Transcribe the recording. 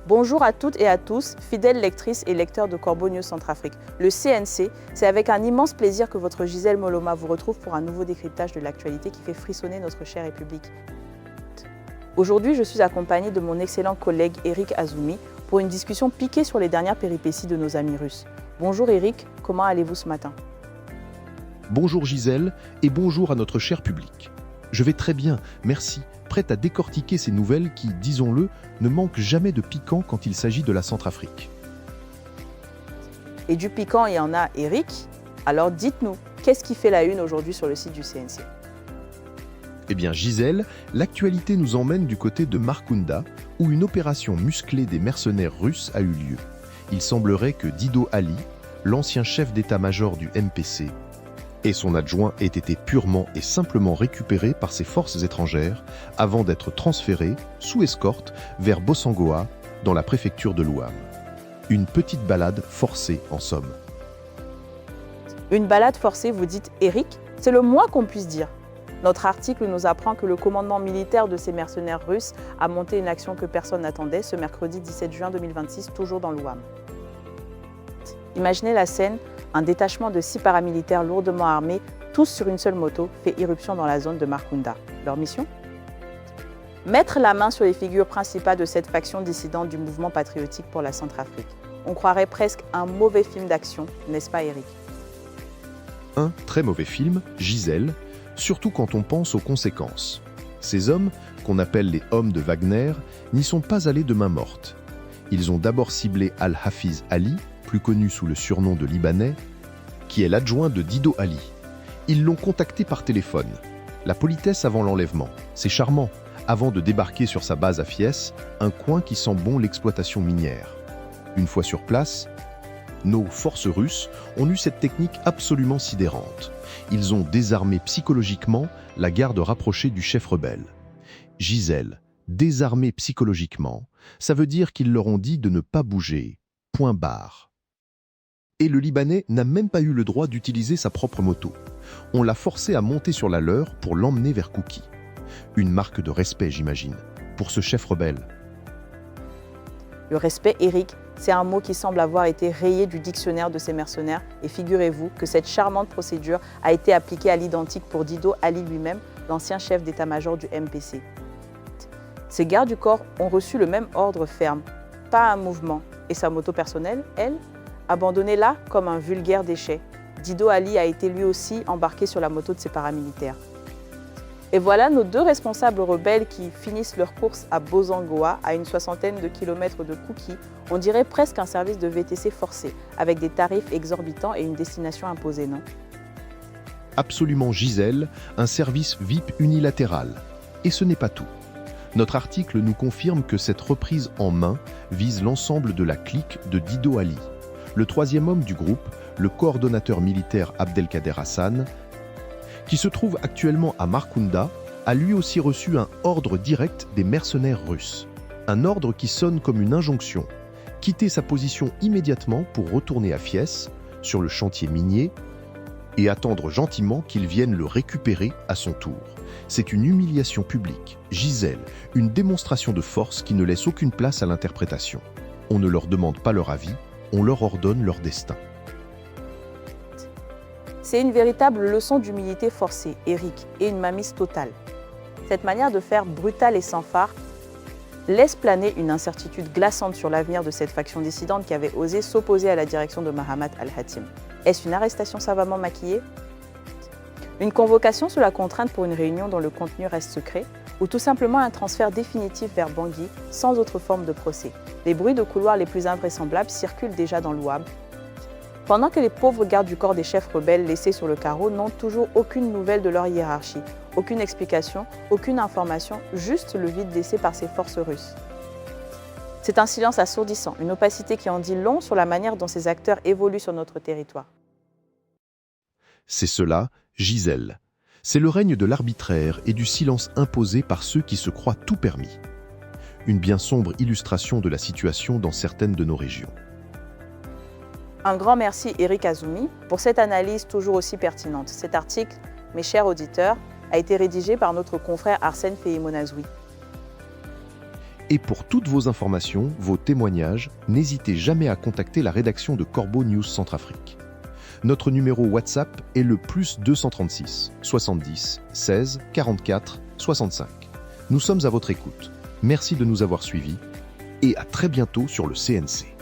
Bonjour à toutes et à tous, fidèles lectrices et lecteurs de Corbeau News Centrafrique. Le CNC, c'est avec un immense plaisir que votre Gisèle Moloma vous retrouve pour un nouveau décryptage de l'actualité qui fait frissonner notre chère République. Aujourd'hui, je suis accompagnée de mon excellent collègue Eric Azumi pour une discussion piquée sur les dernières péripéties de nos amis russes. Bonjour Eric, comment allez-vous ce matin? Bonjour Gisèle et bonjour à notre cher public. Je vais très bien, merci, prête à décortiquer ces nouvelles qui, disons-le, ne manquent jamais de piquant quand il s'agit de la Centrafrique. Et du piquant, il y en a, Eric. Alors dites-nous, qu'est-ce qui fait la une aujourd'hui sur le site du CNC? Eh bien Gisèle, l'actualité nous emmène du côté de Markounda, où une opération musclée des mercenaires russes a eu lieu. Il semblerait que Dido Ali, l'ancien chef d'état-major du MPC, et son adjoint aient été purement et simplement récupérés par ces forces étrangères avant d'être transférés, sous escorte, vers Bossangoa, dans la préfecture de l'Ouham. Une petite balade forcée en somme. Une balade forcée, vous dites, Eric? C'est le moins qu'on puisse dire. Notre article nous apprend que le commandement militaire de ces mercenaires russes a monté une action que personne n'attendait ce mercredi 17 juin 2026, toujours dans l'Ouham. Imaginez la scène, un détachement de 6 paramilitaires lourdement armés, tous sur une seule moto, fait irruption dans la zone de Markounda. Leur mission? Mettre la main sur les figures principales de cette faction dissidente du mouvement patriotique pour la Centrafrique. On croirait presque un mauvais film d'action, n'est-ce pas Eric? Un très mauvais film, Gisèle, surtout quand on pense aux conséquences. Ces hommes, qu'on appelle les hommes de Wagner, n'y sont pas allés de main morte. Ils ont d'abord ciblé Al-Hafiz Ali, plus connu sous le surnom de Libanais, qui est l'adjoint de Dido Ali. Ils l'ont contacté par téléphone. La politesse avant l'enlèvement, c'est charmant, avant de débarquer sur sa base à Fies, un coin qui sent bon l'exploitation minière. Une fois sur place, nos forces russes ont eu cette technique absolument sidérante. Ils ont désarmé psychologiquement la garde rapprochée du chef rebelle. Gisèle, désarmé psychologiquement, ça veut dire qu'ils leur ont dit de ne pas bouger. Point barre. Et le Libanais n'a même pas eu le droit d'utiliser sa propre moto. On l'a forcé à monter sur la leur pour l'emmener vers Kouki. Une marque de respect, j'imagine, pour ce chef rebelle. Le respect, Eric, c'est un mot qui semble avoir été rayé du dictionnaire de ces mercenaires et figurez-vous que cette charmante procédure a été appliquée à l'identique pour Dido Ali lui-même, l'ancien chef d'état-major du MPC. Ces gardes du corps ont reçu le même ordre ferme, pas un mouvement, et sa moto personnelle, elle, abandonnée là comme un vulgaire déchet. Dido Ali a été lui aussi embarqué sur la moto de ses paramilitaires. Et voilà nos deux responsables rebelles qui finissent leur course à Bossangoa, à une 60aine de kilomètres de Kouki. On dirait presque un service de VTC forcé, avec des tarifs exorbitants et une destination imposée, non? Absolument Gisèle, un service VIP unilatéral. Et ce n'est pas tout. Notre article nous confirme que cette reprise en main vise l'ensemble de la clique de Dido Ali. Le troisième homme du groupe, le coordonnateur militaire Abdelkader Hassan, qui se trouve actuellement à Markounda, a lui aussi reçu un ordre direct des mercenaires russes. Un ordre qui sonne comme une injonction. Quitter sa position immédiatement pour retourner à Fies, sur le chantier minier, et attendre gentiment qu'ils viennent le récupérer à son tour. C'est une humiliation publique, Gisèle, une démonstration de force qui ne laisse aucune place à l'interprétation. On ne leur demande pas leur avis, on leur ordonne leur destin. C'est une véritable leçon d'humilité forcée, Eric, et une mainmise totale. Cette manière de faire brutale et sans phare laisse planer une incertitude glaçante sur l'avenir de cette faction dissidente qui avait osé s'opposer à la direction de Mahamat al-Hatim. Est-ce une arrestation savamment maquillée? Une convocation sous la contrainte pour une réunion dont le contenu reste secret? Ou tout simplement un transfert définitif vers Bangui sans autre forme de procès? Les bruits de couloir les plus invraisemblables circulent déjà dans l'Ouham, pendant que les pauvres gardes du corps des chefs rebelles laissés sur le carreau n'ont toujours aucune nouvelle de leur hiérarchie, aucune explication, aucune information, juste le vide laissé par ces forces russes. C'est un silence assourdissant, une opacité qui en dit long sur la manière dont ces acteurs évoluent sur notre territoire. C'est cela, Gisèle. C'est le règne de l'arbitraire et du silence imposé par ceux qui se croient tout permis. Une bien sombre illustration de la situation dans certaines de nos régions. Un grand merci Eric Azumi pour cette analyse toujours aussi pertinente. Cet article, mes chers auditeurs, a été rédigé par notre confrère Arsène Feyemonazoui. Et pour toutes vos informations, vos témoignages, n'hésitez jamais à contacter la rédaction de Corbeau News Centrafrique. Notre numéro WhatsApp est le +236 70 16 44 65. Nous sommes à votre écoute. Merci de nous avoir suivis et à très bientôt sur le CNC.